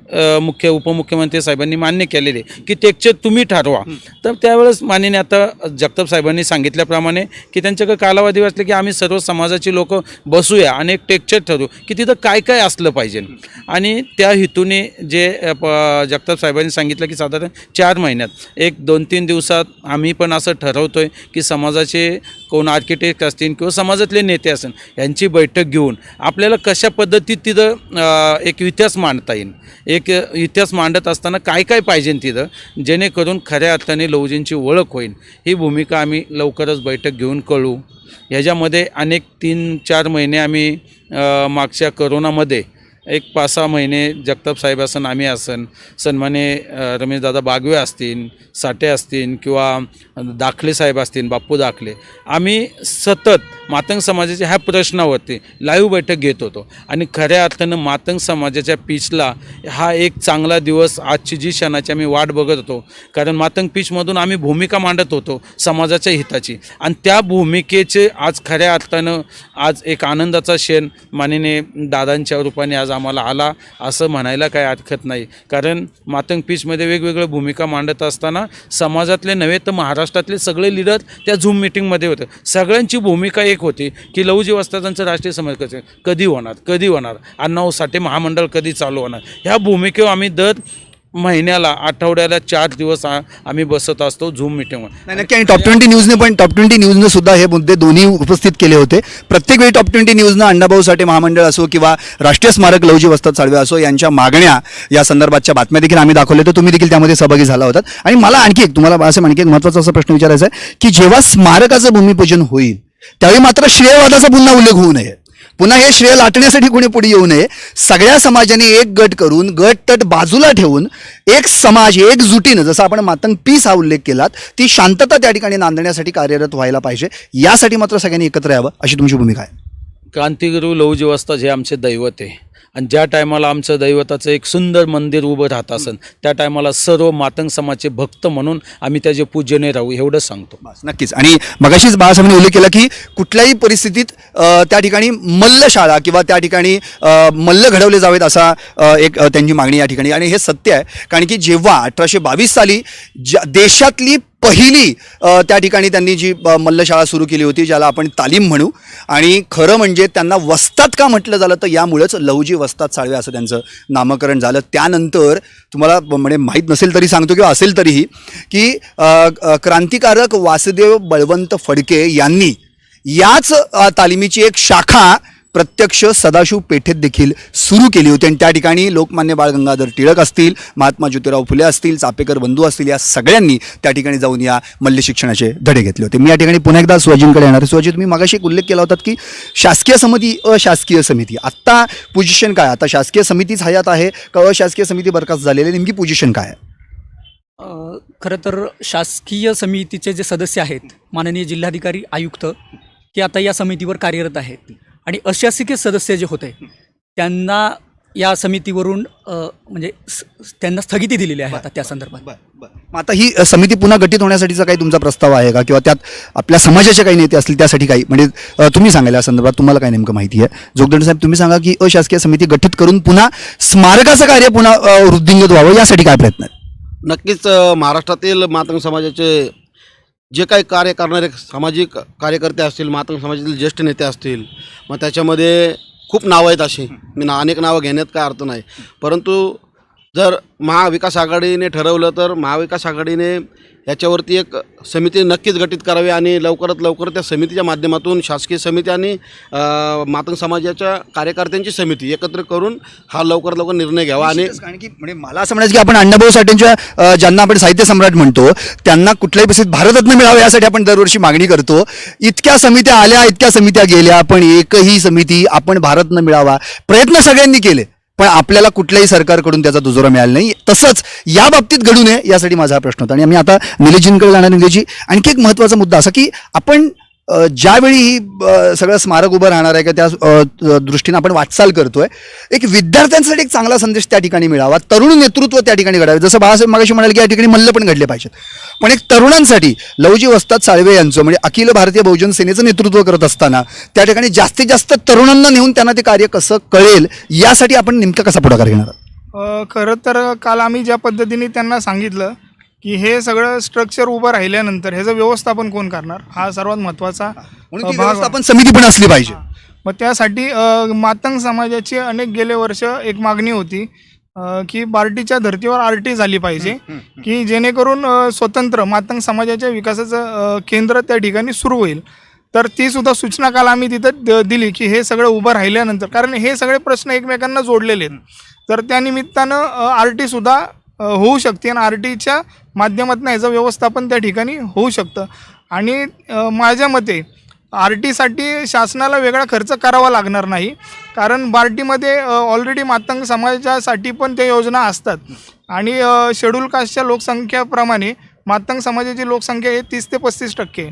[SPEAKER 6] उपमुख्यमंत्री साहेबांनी मान्य केलेले की टेक्चर तुम्ही ठरवा. तर त्यावेळेस माननीय आता जगताप साहेबांनी सांगितल्याप्रमाणे की त्यांच्याकडे कालावधी वाचले की आम्ही सर्व समाजाची लोक बसूया आणि एक टेक्चर ठरवू की तिथं काय काय असलं पाहिजे. आणि त्या हेतूने जे जगताप साहेबांनी सांगितलं की साधारण 4 महिन्यात 1-2-3 दिवसात आम्ही पण असं ठरवतो की समाजाचे कोण आर्किटेक्ट असतील किंवा समाजातले नेते असतील यांची बैठक घेऊन आपल्याला कशा पद्धतीत तिथं एक इतिहास मांडता येईल. एक इतिहास मांडत असताना काय काय पाहिजे तिथं, जेणेकरून खऱ्या अर्थाने लहुजींची ओळख होईल. ही भूमिका आम्ही लवकरच बैठक घेऊन कळू. ह्याच्यामध्ये अनेक 3-4 महिने आम्ही मागच्या करोनामध्ये एक 5-6 महिने जगताप साहेब असन, आम्ही असन, सन्माने रमेशदादा बागवे असतील, साठे असतील किंवा दाखले साहेब असतील, बाप्पू दाखले, आम्ही सतत मातंग समाजाच्या ह्या प्रश्नावरती लाईव्ह बैठक घेत होतो. आणि खऱ्या अर्थानं मातंग समाजाच्या पीचला हा एक चांगला दिवस, आजची जी क्षणाची आम्ही वाट बघत होतो. कारण मातंग पीचमधून आम्ही भूमिका मांडत होतो समाजाच्या हिताची आणि त्या भूमिकेचे आज खऱ्या अर्थानं आज एक आनंदाचा क्षण माननीय दादांच्या रूपाने आज आम्हाला आला असं म्हणायला काही हरकत नाही. कारण मातंग पीचमध्ये वेगवेगळ्या भूमिका मांडत असताना समाजातले नव्हे तर महाराष्ट्रातले सगळे लीडर त्या झूम मिटिंगमध्ये होते. सगळ्यांची भूमिका एक होती की लहुजी वस्तादांचं राष्ट्रीय समाज कधी होणार, अण्णाभाऊ साठे महामंडळ कधी चालू होणार. ह्या भूमिकेवर आम्ही दर महिन्याला, आठवड्याला 4 दिवस आम्ही बसत असतो झूम मिटिंगवर.
[SPEAKER 1] नाही, नक्की. आणि टॉप 20 न्यूजने सुद्धा हे मुद्दे दोन्ही उपस्थित केले होते. प्रत्येक वेळी टॉप 20 न्यूजनं अण्णाभाऊ साठे महामंडळ असो किंवा राष्ट्रीय स्मारक लहुजी वस्ताद साळवे असो यांच्या मागण्या या संदर्भातच्या बातम्या देखील आम्ही दाखवल्या, तर तुम्ही देखील त्यामध्ये सहभागी झाला होतात. आणि मला आणखी एक महत्त्वाचा असा प्रश्न विचारायचा आहे की जेव्हा स्मारकाचं भूमिपूजन होईल त्यावेळी मात्र श्रेयवादाचा पुन्हा उल्लेख होऊ नये, पुन्हा हे श्रेय लाटण्यासाठी कोणी पुढे येऊ नये. सगळ्या समाजाने एक गट करून, गट बाजूला ठेवून एक समाज एकजुटीनं, जसं आपण मातंग पीस हा उल्लेख केलात, ती शांतता त्या ठिकाणी नांदण्यासाठी कार्यरत व्हायला पाहिजे. यासाठी मात्र सगळ्यांनी एकत्र यावं अशी तुमची भूमिका आहे.
[SPEAKER 6] क्रांतिगुरू लहुजी वस्ताद हे आमचे दैवत आहे आणि ज्या टायमाला आमचं दैवताचं एक सुंदर मंदिर उभं राहत असेल त्या टायमाला सर्व मातंग समाजचे भक्त म्हणून आम्ही त्याचे पूजने राहू एवढं सांगतो.
[SPEAKER 1] नक्कीच. आणि मगाशीच बाळासाहेबांनी उल्लेख केला की कुठल्याही परिस्थितीत त्या ठिकाणी मल्लशाळा किंवा त्या ठिकाणी मल्ल घडवले जावेत असा एक त्यांची मागणी या ठिकाणी. आणि हे सत्य आहे, कारण की जेव्हा 1822 साली देशातली पहिली त्या ठिकाणी त्यांनी जी मल्लशाळा सुरू केली होती, ज्याला आपण तालीम म्हणू, आणि खरं म्हणजे त्यांना वस्ताद का म्हटलं झालं तर यामुळेच लहुजी वस्ताद साळवे असं त्यांचं नामकरण झालं. त्यानंतर तुम्हाला म्हणजे माहीत नसेल तरी सांगतो किंवा असेल तरीही की क्रांतिकारक वासुदेव बळवंत फडके यांनी याच तालिमीची एक शाखा प्रत्यक्ष सदाशिव पेठेत देखील सुरू केली होती. आणि त्या ठिकाणी लोकमान्य बाळ गंगाधर टिळक असतील, महात्मा ज्योतिराव फुले असतील, चापेकर बंधू असतील, या सगळ्यांनी त्या ठिकाणी जाऊन या मल्ल शिक्षणाचे धडे घेतले होते. मी या ठिकाणी पुन्हा एकदा सुहाजींकडे येणार आहे. सुहाजी, तुम्ही मागाशी एक उल्लेख केला होता की शासकीय समिती, अशासकीय समिती, आत्ता पोझिशन काय? आता शासकीय समितीच हयात आहे का अशासकीय समिती बरखास्त झालेली, नेमकी पोझिशन काय आहे?
[SPEAKER 2] खरं तर शासकीय समितीचे जे सदस्य आहेत, माननीय जिल्हाधिकारी, आयुक्त, ते आता या समितीवर कार्यरत आहेत. आणि अशासकीय सदस्य जे होते त्यांना या समितीवरून म्हणजे त्यांना स्थगिती दिलेली आहे आता त्या संदर्भात.
[SPEAKER 1] मग आता ही समिती पुन्हा गठीत होण्यासाठीचा काही तुमचा प्रस्ताव आहे का, किंवा त्यात आपल्या समाजाचे काही नेते असतील त्यासाठी काही, म्हणजे तुम्ही सांगायला या संदर्भात तुम्हाला काय नेमकं माहिती आहे? जोगदंड साहेब, तुम्ही सांगा की अशासकीय समिती गठीत करून पुन्हा स्मारकाचं कार्य पुन्हा वृद्धिंगत व्हावं यासाठी काय प्रयत्न आहेत?
[SPEAKER 7] नक्कीच महाराष्ट्रातील मातंग समाजाचे जे काही कार्य करणारे सामाजिक कार्यकर्ते असतील, मातंग समाजातील ज्येष्ठ नेते असतील, मग त्याच्यामध्ये खूप नावं आहेत अशी, मी अनेक नावं घेण्यात काय अर्थ नाही. परंतु जर महाविकास आघाडीने ठरवलं तर महाविकास आघाडीने याच्यावरती एक समिती नक्कीच गठीत करावी आणि लवकरात लवकर त्या समितीच्या माध्यमातून शासकीय समिती आणि मातंग समाजाच्या कार्यकर्त्यांची समिती एकत्र करून हा लवकरात लवकर निर्णय घ्यावा. आणि
[SPEAKER 1] कारण की म्हणजे मला असं म्हणायचं की आपण अण्णाभाऊ साठेंच्या ज्यांना आपण साहित्य सम्राट म्हणतो त्यांना कुठल्याही परिस्थितीत भारतरत्न मिळावं यासाठी आपण दरवर्षी मागणी करतो. इतक्या समित्या आल्या, इतक्या समित्या गेल्या, पण एकही समिती आपण भारतरत्न मिळावा प्रयत्न सगळ्यांनी केले, पण आपल्याला कुठल्याही सरकारकडून त्याचा दुजोरा मिळाला नाही. तसंच या बाबतीत घडू नये यासाठी माझा हा प्रश्न होता. आणि आम्ही आता निलेशजींकडे जाणार. निलेशजी, आणखी एक महत्त्वाचा मुद्दा असा की आपण ज्यावेळी ही सगळं स्मारक उभं राहणार आहे का त्या दृष्टीनं आपण वाटचाल करतोय, एक विद्यार्थ्यांसाठी एक चांगला संदेश त्या ठिकाणी मिळावा, तरुण नेतृत्व त्या ठिकाणी घडावे. जसं बाळासाहेब मागाशी म्हणाले की या ठिकाणी मल्ल पण घडले पाहिजेत, पण एक तरुणांसाठी लहुजी वस्ताद साळवे यांचं म्हणजे अखिल भारतीय बहुजन सेनेचं नेतृत्व करत असताना त्या ठिकाणी जास्तीत जास्त तरुणांना नेऊन त्यांना ते कार्य कसं कळेल यासाठी आपण नेमका कसा पुढाकार घेणार आहात?
[SPEAKER 8] खरं तर काल आम्ही ज्या पद्धतीने त्यांना सांगितलं की हे सगळं स्ट्रक्चर उभं राहिल्यानंतर ह्याचं व्यवस्थापन कोण करणार, हा सर्वात महत्त्वाचा
[SPEAKER 1] म्हणून ती
[SPEAKER 8] भाग.
[SPEAKER 1] व्यवस्थापन समिती पण असली पाहिजे.
[SPEAKER 8] मग त्यासाठी मातंग समाजाची अनेक गेले वर्ष एक मागणी होती की बार्टीच्या धर्तीवर आरटी झाली पाहिजे, की जेणेकरून स्वतंत्र मातंग समाजाच्या विकासाचं केंद्र त्या ठिकाणी सुरू होईल. तर ती सुद्धा सूचना काल आम्ही तिथं दिली की हे सगळं उभं राहिल्यानंतर, कारण हे सगळे प्रश्न एकमेकांना जोडलेले आहेत, तर त्यानिमित्तानं आरटी सुद्धा होऊ शकते आणि आरटीच्या माध्यमातून याचं व्यवस्थापन त्या ठिकाणी होऊ शकतं. आणि माझ्या मते आरटीसाठी शासनाला वेगळा खर्च करावा लागणार नाही, कारण बार्टीमध्ये ऑलरेडी मातंग समाजासाठी पण त्या योजना असतात आणि शेड्यूल कास्टच्या लोकसंख्येप्रमाणे मातंग समाजाची लोकसंख्या आहे 30 ते 35%.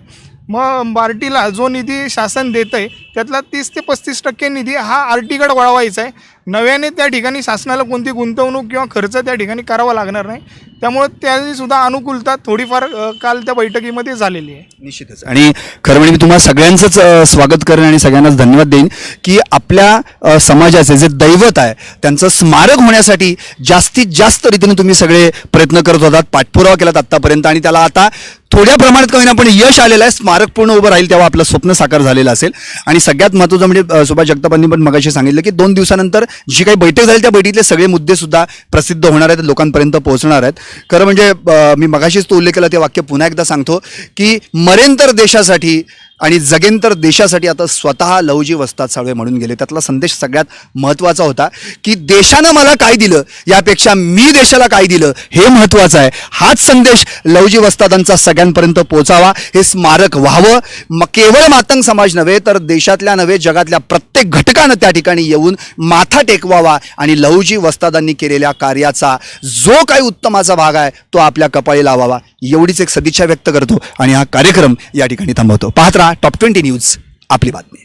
[SPEAKER 8] मग बार्टीला जो निधी शासन देतं आहे त्यातला 30 ते 35% निधी हा आरटीकडे वळवायचा आहे. नव्याने त्या ठिकाणी शासनाला कोणती गुंतवणूक किंवा खर्च त्या ठिकाणी करावा लागणार नाही. त्यामुळे त्याची सुद्धा अनुकूलता थोडीफार काल त्या बैठकीमध्ये झालेली आहे.
[SPEAKER 1] निश्चितच. आणि खरं म्हणजे मी तुम्हाला सगळ्यांचंच स्वागत करेन आणि सगळ्यांनाच धन्यवाद देईन की आपल्या समाजाचे जे दैवत आहे त्यांचं स्मारक होण्यासाठी जास्तीत जास्त रीतीने तुम्ही सगळे प्रयत्न करत होतात, पाठपुरावा केलात आत्तापर्यंत, आणि त्याला आता थोड्या प्रमाणात का होईना पण यश आलेलं आहे. स्मारक पूर्ण उभं राहील तेव्हा आपलं स्वप्न साकार झालेलं असेल. आणि सगळ्यात महत्त्वाचं म्हणजे सुभाष जगतापांनी पण मगाशी सांगितलं की 2 दिवसानंतर जी काही बैठक झाली त्या बैठकीतले सगळे मुद्दे सुद्धा प्रसिद्ध होणार आहेत, लोकांपर्यंत पोहोचणार आहेत. खरं म्हणजे मी मगाशीच तो उल्लेख केला ते वाक्य पुन्हा एकदा सांगतो की मरेन तर देशासाठी आणि जगेन तर देशासाठी आता स्वतः लहुजी वस्ताद साळवे म्हणून गेले. त्यातला संदेश सगळ्यात महत्त्वाचा होता की देशानं मला काय दिलं यापेक्षा मी देशाला काय दिलं हे महत्त्वाचं आहे. हाच संदेश लहुजी वस्तादांचा सगळ्यांपर्यंत पोहोचावा, हे स्मारक व्हावं. मग केवळ मातंग समाज नव्हे तर देशातल्या नव्हे जगातल्या प्रत्येक घटकानं त्या ठिकाणी येऊन माथा टेकवावा आणि लहुजी वस्तादांनी केलेल्या कार्याचा जो काही उत्तमाचा भाग आहे तो आपल्या कपाळी लावावा, एवढीच एक सदिच्छा व्यक्त करतो आणि हा कार्यक्रम या ठिकाणी थांबवतो. पाहत राहा टॉप 20 न्यूज, आपली बातमी.